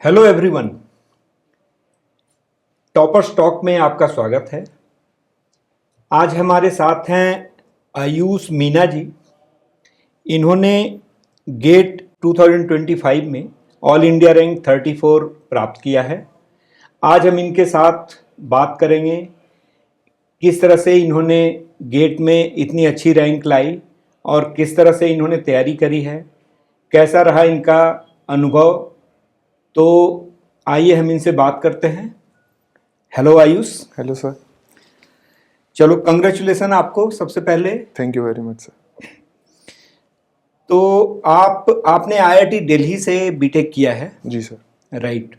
Hello everyone, topper stock में आपका स्वागत है। आज हमारे साथ हैं आयुष मीना जी। इन्होंने गेट 2025 में ऑल इंडिया रैंक 34 प्राप्त किया है। आज हम इनके साथ बात करेंगे किस तरह से इन्होंने गेट में इतनी अच्छी रैंक लाई और किस तरह से इन्होंने तैयारी करी है, कैसा रहा इनका अनुभव। तो आइए हम इनसे बात करते हैं। हेलो आयुष। Hello sir. चलो, कंग्रेचुलेसन आपको सबसे पहले। Thank you very much sir. तो आपने आईआईटी दिल्ली से बीटेक किया है? जी सर। राइट।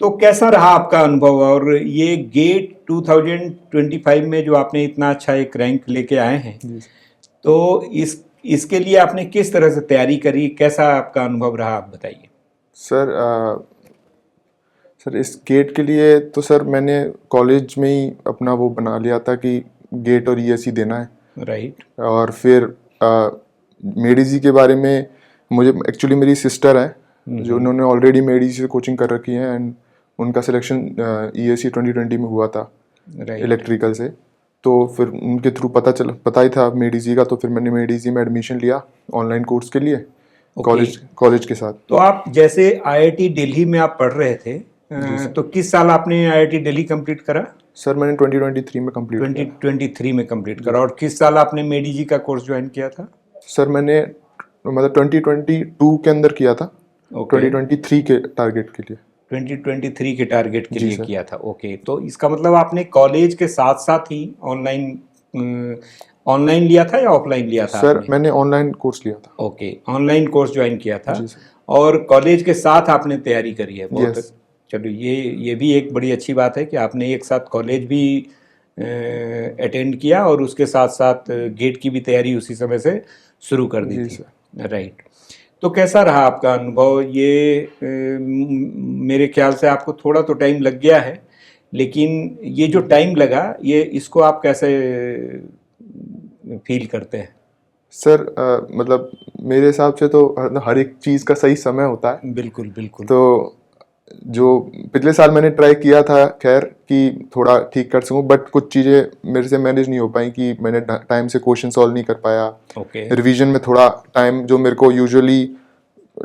तो कैसा रहा आपका अनुभव और ये गेट 2025 में जो आपने इतना अच्छा एक रैंक लेके आए हैं, जी सर। तो इसके लिए आपने किस तरह से तैयारी करी, कैसा आपका अनुभव रहा, आप बताइए। सर इस गेट के लिए तो सर मैंने कॉलेज में ही अपना वो बना लिया था कि गेट और ईएसई देना है। राइट। और फिर मेडिजी के बारे में मुझे एक्चुअली मेरी सिस्टर है जो उन्होंने ऑलरेडी मेडिजी से कोचिंग कर रखी है एंड उनका सिलेक्शन ईएसई 2020 में हुआ था इलेक्ट्रिकल से। तो फिर उनके थ्रू पता ही था मेडिजी का, तो फिर मैंने मेडिजी में एडमिशन लिया ऑनलाइन कोर्स के लिए कॉलेज के साथ। तो आप जैसे आईआईटी दिल्ली में आप पढ़ रहे थे, तो किस साल आपने आईआईटी दिल्ली कंप्लीट करा? सर मैंने 2023 में कंप्लीट 2023 में कंप्लीट करा। और किस साल आपने मेडिजी का कोर्स ज्वाइन किया था? सर मैंने मतलब 2022 के अंदर किया था। 2023 के टारगेट के लिए 2023 के टारगेट के लिए किया था। ओके, तो इसका मतलब आपने कॉलेज के साथ साथ ही ऑनलाइन लिया था या ऑफलाइन लिया था? सर मैंने ऑनलाइन कोर्स लिया था। ओके, ऑनलाइन कोर्स ज्वाइन किया था और कॉलेज के साथ आपने तैयारी करी है। बहुत चलो, ये भी एक बड़ी अच्छी बात है कि आपने एक साथ कॉलेज भी अटेंड किया और उसके साथ साथ गेट की भी तैयारी उसी समय से शुरू कर दी थी। राइट। तो कैसा रहा आपका अनुभव? ये मेरे ख्याल से आपको थोड़ा तो टाइम लग गया है, लेकिन ये जो टाइम लगा, ये इसको आप कैसे फील करते हैं? सर मतलब मेरे हिसाब से तो हर एक चीज़ का सही समय होता है। बिल्कुल बिल्कुल। तो जो पिछले साल मैंने ट्राई किया था खैर कि थोड़ा ठीक कर सकूं, बट कुछ चीज़ें मेरे से मैनेज नहीं हो पाई कि मैंने टाइम से क्वेश्चन सॉल्व नहीं कर पाया। रिवीजन में थोड़ा टाइम जो मेरे को यूजुअली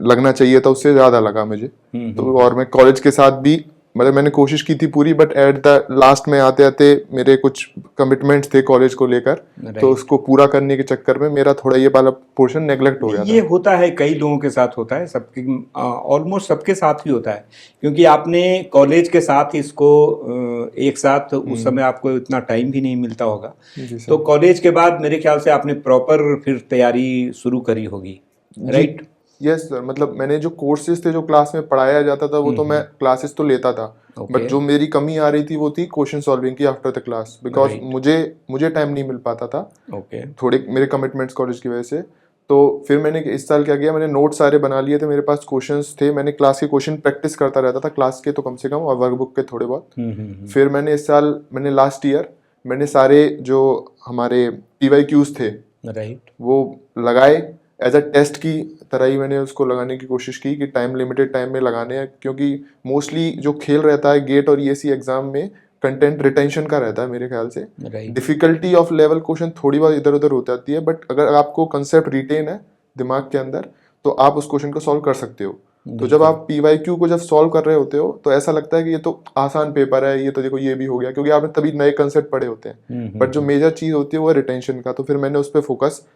लगना चाहिए था उससे ज़्यादा लगा मुझे। तो और मैं कॉलेज के साथ भी मतलब मैंने कोशिश की थी पूरी, बट एट द लास्ट में आते आते मेरे कुछ कमिटमेंट्स थे कॉलेज को लेकर, तो उसको पूरा करने के चक्कर में मेरा थोड़ा ये वाला पोर्शन नेग्लेक्ट हो गया था। ये होता है, कई लोगों के साथ होता है, सबके ऑलमोस्ट सबके साथ ही होता है, क्योंकि आपने कॉलेज के साथ इसको एक साथ उस समय आपको इतना टाइम भी नहीं मिलता होगा। तो कॉलेज के बाद मेरे ख्याल से आपने प्रॉपर फिर तैयारी शुरू करी होगी। राइट। यस सर, मतलब मैंने जो कोर्सेज थे जो क्लास में पढ़ाया जाता था वो तो मैं क्लासेस तो लेता था, बट जो मेरी कमी आ रही थी वो थी क्वेश्चन सॉल्विंग की आफ्टर द क्लास, बिकॉज मुझे टाइम नहीं मिल पाता था। थोड़े मेरे कमिटमेंट्स कॉलेज की वजह से। तो फिर मैंने इस साल क्या किया, मैंने नोट सारे बना लिए थे, मेरे पास क्वेश्चंस थे, मैंने क्लास के क्वेश्चन प्रैक्टिस करता रहता था, क्लास के तो कम से कम और वर्कबुक के थोड़े बहुत। फिर मैंने इस साल लास्ट ईयर मैंने सारे जो हमारे PYQs थे वो लगाए एज अ टेस्ट की तरह ही मैंने उसको लगाने की कोशिश की कि टाइम लिमिटेड टाइम में लगाने हैं, क्योंकि मोस्टली जो खेल रहता है गेट और ईएसई एग्जाम में कंटेंट रिटेंशन का रहता है मेरे ख्याल से। डिफिकल्टी ऑफ लेवल क्वेश्चन थोड़ी बहुत इधर उधर हो जाती है, बट अगर आपको कंसेप्ट रिटेन है दिमाग के अंदर तो आप उस क्वेश्चन को सॉल्व कर सकते हो। तो जब आप PYQ को जब सॉल्व कर रहे होते हो तो ऐसा लगता है कि ये तो आसान पेपर है, ये तो देखो ये भी हो गया, क्योंकि आपने तभी नए कंसेप्ट पढ़े होते हैं। बट जो मेजर चीज होती है वो है रिटेंशन का, तो फिर मैंने उस पर फोकस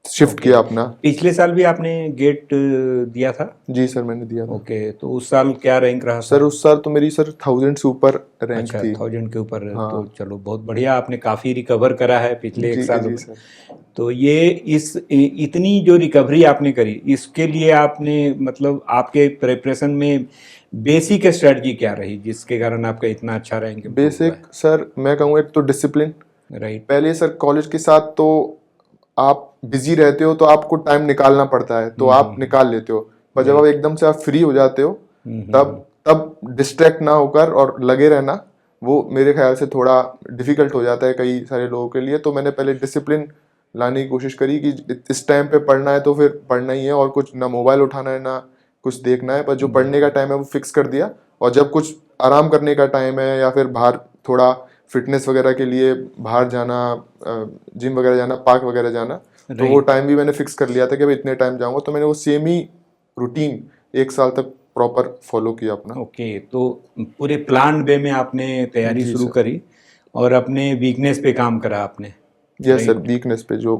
शिफ्ट किया अपना। पिछले साल भी आपने गेट दिया था? जी सर मैंने दिया था। ओके, तो उस साल क्या रैंक रहा? सर उस साल तो मेरी सर 1000 से ऊपर रैंक थी। 1000 के ऊपर। हाँ। तो चलो बहुत बढ़िया, आपने काफ़ी रिकवर करा है पिछले एक साल में। तो ये इतनी जो रिकवरी आपने करी, इसके लिए आपने मतलब आपके प्रिपरेशन में बेसिक स्ट्रेटजी क्या रही जिसके कारण आपका इतना अच्छा रैंक? बेसिक सर मैं कहूँ एक तो डिसिप्लिन। राइट। पहले सर कॉलेज के साथ तो आप बिजी रहते हो तो आपको टाइम निकालना पड़ता है, तो आप निकाल लेते हो, पर जब आप एकदम से आप फ्री हो जाते हो तब डिस्ट्रैक्ट ना होकर और लगे रहना वो मेरे ख्याल से थोड़ा डिफिकल्ट हो जाता है कई सारे लोगों के लिए। तो मैंने पहले डिसिप्लिन लाने की कोशिश करी कि इस टाइम पे पढ़ना है तो फिर पढ़ना ही है, और कुछ ना मोबाइल उठाना है ना कुछ देखना है, पर जो पढ़ने का टाइम है वो फिक्स कर दिया, और जब कुछ आराम करने का टाइम है या फिर बाहर थोड़ा फिटनेस वगैरह के लिए बाहर जाना, जिम वगैरह जाना, पार्क वगैरह जाना, तो वो टाइम भी मैंने फिक्स कर लिया था कि भाई इतने टाइम जाऊंगा। तो मैंने वो सेम ही रूटीन 1 साल तक प्रॉपर फॉलो किया अपना। ओके, तो पूरे प्लान वे में आपने तैयारी जी शुरू सर। करी और अपने वीकनेस पे काम करा आपने। यस सर, वीकनेस पे जो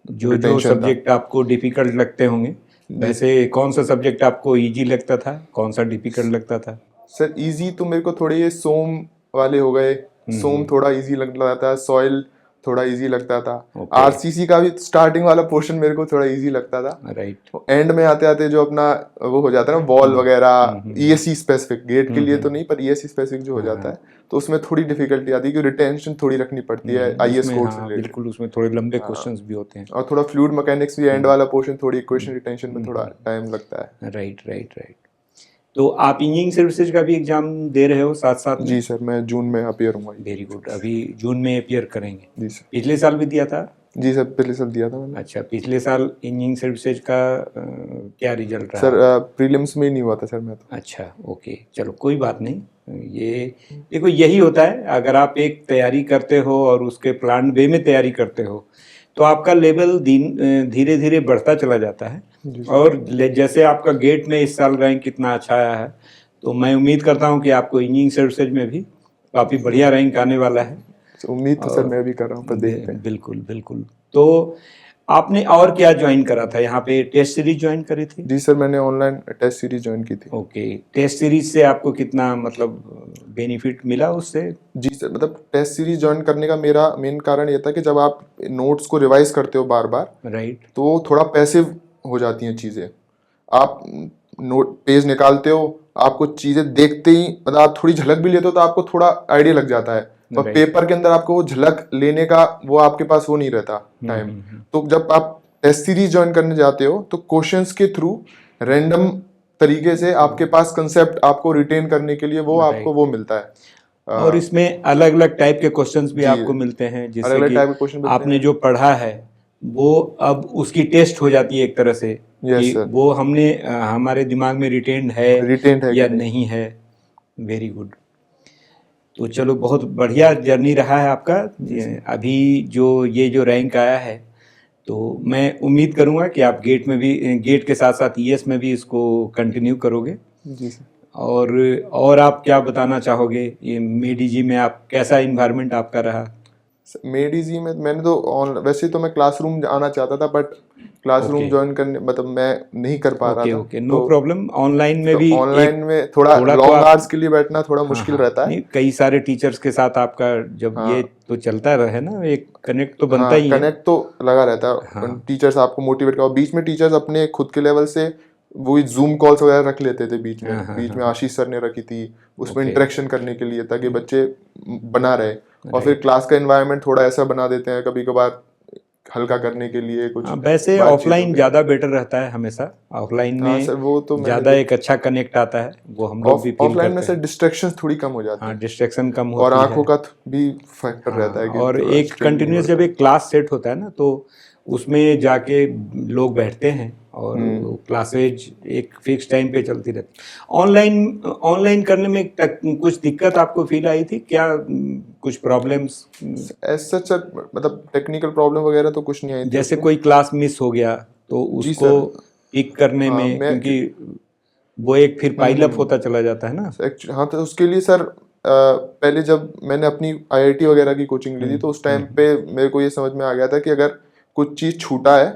जो रिटेंशन था। सब्जेक्ट आपको डिफिकल्ट लगते होंगे, वैसे कौन सा सब्जेक्ट आपको इजी लगता था, कौन सा डिफिकल्ट लगता था? सर इजी तो मेरे को थोड़े ये सोम वाले हो गए, सोम थोड़ा इजी लगता था, सॉइल थोड़ा इजी लगता था, आरसीसी का भी स्टार्टिंग वाला पोर्शन मेरे को थोड़ा इजी लगता था। राइट। एंड में आते आते जो अपना वो हो जाता है ना वॉल वगैरह, ईएससी स्पेसिफिक, गेट के लिए तो नहीं पर ईएससी स्पेसिफिक जो हो जाता है, तो उसमें थोड़ी डिफिकल्टी आती है कि रिटेंशन थोड़ी रखनी पड़ती है आईएएस कोड से रिलेटेड। बिल्कुल, उसमें थोड़े लंबे क्वेश्चंस भी होते हैं। और थोड़ा फ्लूइड मैकेनिक्स भी एंड वाला पोर्शन, थोड़ी इक्वेशन रिटेंशन में थोड़ा टाइम लगता है। Right right right. तो आप इंजीनियरिंग सर्विसेज का भी एग्जाम दे रहे हो साथ साथ में? जी सर, मैं जून में अपीयर हूँ। वेरी गुड, अभी जून में अपीयर करेंगे? जी सर। पिछले साल भी दिया था? जी सर, पिछले साल दिया था मैंने। अच्छा, पिछले साल इंजीनियरिंग सर्विसेज का क्या रिजल्ट रहा? सर प्रीलिम्स में ही नहीं हुआ था सर मैं तो। अच्छा, ओके, चलो कोई बात नहीं। ये देखो, यही होता है, अगर आप एक तैयारी करते हो और उसके प्लान वे में तैयारी करते हो तो आपका लेवल धीरे धीरे बढ़ता चला जाता है। और जैसे आपका गेट में इस साल रैंक कितना अच्छा आया है, तो मैं उम्मीद करता हूँ कि आपको इंजीनियरिंग सर्विसेज में भी काफ़ी बढ़िया रैंक आने वाला है। उम्मीद तो सर मैं भी कर रहा हूँ, पर देखते हैं। बिल्कुल बिल्कुल। तो आपने और क्या ज्वाइन करा था यहाँ पे? टेस्ट सीरीज ज्वाइन करी थी? जी सर, मैंने ऑनलाइन टेस्ट सीरीज ज्वाइन की थी। ओके, टेस्ट सीरीज से आपको कितना मतलब बेनिफिट मिला उससे? जी सर, मतलब टेस्ट सीरीज ज्वाइन करने का मेरा मेन कारण ये था कि जब आप नोट्स को रिवाइज करते हो बार बार, राइट, तो थोड़ा पैसिव हो जाती हैं चीज़ें। आप नोट पेज निकालते हो, आपको चीज़ें देखते ही मतलब आप थोड़ी झलक भी लेते हो तो आपको थोड़ा आइडिया लग जाता है, पर पेपर के अंदर आपको वो झलक लेने का वो आपके पास वो नहीं रहता टाइम। तो जब आप टेस्ट सीरीज ज्वाइन करने जाते हो तो क्वेश्चंस के थ्रू रैंडम तरीके से आपके पास कंसेप्ट आपको रिटेन करने के लिए वो आपको वो मिलता है। और इसमें अलग अलग टाइप के क्वेश्चंस भी आपको मिलते हैं, जिससे अलग-अलग कि टाइप के क्वेश्चन मिलते आपने हैं। जो पढ़ा है वो अब उसकी टेस्ट हो जाती है एक तरह से, कि सर। वो हमने हमारे दिमाग में रिटेन्ड है या कि नहीं है। Very good. तो चलो, बहुत बढ़िया जर्नी रहा है आपका। अभी जो रैंक आया है, तो मैं उम्मीद करूंगा कि आप गेट में भी, गेट के साथ साथ ईएस में भी इसको कंटिन्यू करोगे। जी सर। और आप क्या बताना चाहोगे, ये मेडीजी में आप कैसा इन्वायरमेंट आपका रहा? मेडीजी में मैंने तो वैसे तो मैं क्लासरूम आना चाहता था, बट क्लासरूम ज्वाइन करने मतलब मैं नहीं कर पा रहा था। Okay, no problem. ऑनलाइन में भी ऑनलाइन में थोड़ा लॉन्ग आवर्स के लिए बैठना थोड़ा मुश्किल रहता है। नहीं, कई सारे टीचर्स के साथ आपका जब ये तो चलता रहे ना, एक कनेक्ट तो बनता ही है। कनेक्ट तो लगा रहता है। टीचर्स आपको मोटिवेट कर, बीच में टीचर्स अपने खुद के लेवल से वो जूम कॉल्स वगैरह रख लेते थे बीच में। आशीष सर ने रखी थी, उसमें इंटरेक्शन करने के लिए, ताकि बच्चे बना रहे। और फिर क्लास का एनवायरनमेंट थोड़ा ऐसा बना देते हैं कभी कभार हल्का करने के लिए कुछ। वैसे ऑफलाइन ज़्यादा बेटर रहता है हमेशा। ऑफलाइन में सर वो तो ज़्यादा एक अच्छा कनेक्ट आता है, वो हम लोग भी फील ऑफलाइन में करते सर डिस्ट्रैक्शंस थोड़ी कम हो जाती हैं। हैं। डिस्ट्रैक्शन कम होती और है, आंखों का भी फैक्टर रहता है कि और थोड़ा एक strain नहीं कंटिन्यूस जब बढ़ता। एक क्लास सेट होता है ना, तो उसमें जाके लोग बैठते हैं और क्लासेज एक फिक्स टाइम पे चलती रहती। ऑनलाइन करने में कुछ दिक्कत आपको फील आई थी क्या? कुछ प्रॉब्लम्स? ऐसा सर मतलब टेक्निकल प्रॉब्लम वगैरह तो कुछ नहीं आई थी जैसे उसमें। कोई क्लास मिस हो गया तो उसको पिक करने में, क्योंकि वो एक फिर पाइल अप होता चला जाता है ना। हाँ, तो उसके लिए सर पहले जब मैंने अपनी आईआईटी वगैरह की कोचिंग ली थी, तो उस टाइम पे मेरे को ये समझ में आ गया था कि अगर कुछ चीज छूटा है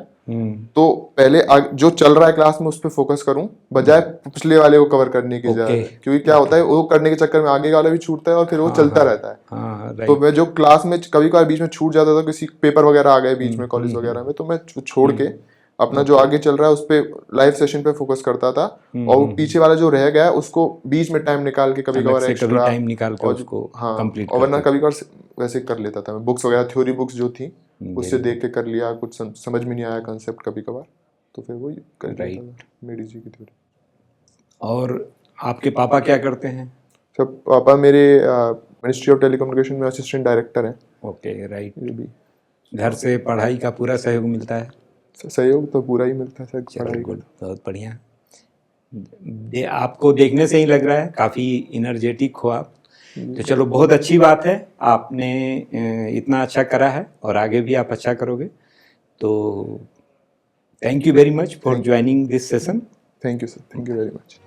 तो पहले जो चल रहा है क्लास में उस पर फोकस करूं, बजाय पिछले वाले को कवर करने की जगह। क्योंकि क्या होता है, वो करने के चक्कर में आगे वाला भी छूटता है और फिर वो चलता रहता है। तो मैं जो क्लास में कभी कभार बीच में छूट जाता था, किसी पेपर वगैरह आ गए बीच में कॉलेज वगैरह में, तो मैं छोड़ के अपना जो आगे चल रहा है उस पर लाइव सेशन पे फोकस करता था। और वो पीछे वाला जो रह गया है उसको बीच में टाइम निकाल के कभी कभार एक्स्ट्रा टाइम निकाल के उसको कंप्लीट और वरना कभी कभार वैसे कर लेता था मैं। बुक्स वगैरह, थ्योरी बुक्स जो थी उससे देख के कर लिया, कुछ समझ में नहीं आया कंसेप्ट कभी कभार, तो फिर वही कर लेता था मेडीजी की थ्योरी। और आपके पापा क्या करते हैं? सर पापा मेरे मिनिस्ट्री ऑफ टेलीकम्युनिकेशन में असिस्टेंट डायरेक्टर हैं। Okay, right. घर से पढ़ाई का पूरा सहयोग मिलता है? सहयोग तो पूरा ही मिलता है सर, पढ़ाई का। बहुत बढ़िया। आपको देखने से ही लग रहा है काफ़ी इनर्जेटिक हो आप। तो चलो, बहुत अच्छी बात है, आपने इतना अच्छा करा है और आगे भी आप अच्छा करोगे। तो thank you very much for joining this session. Thank you sir, thank you very much.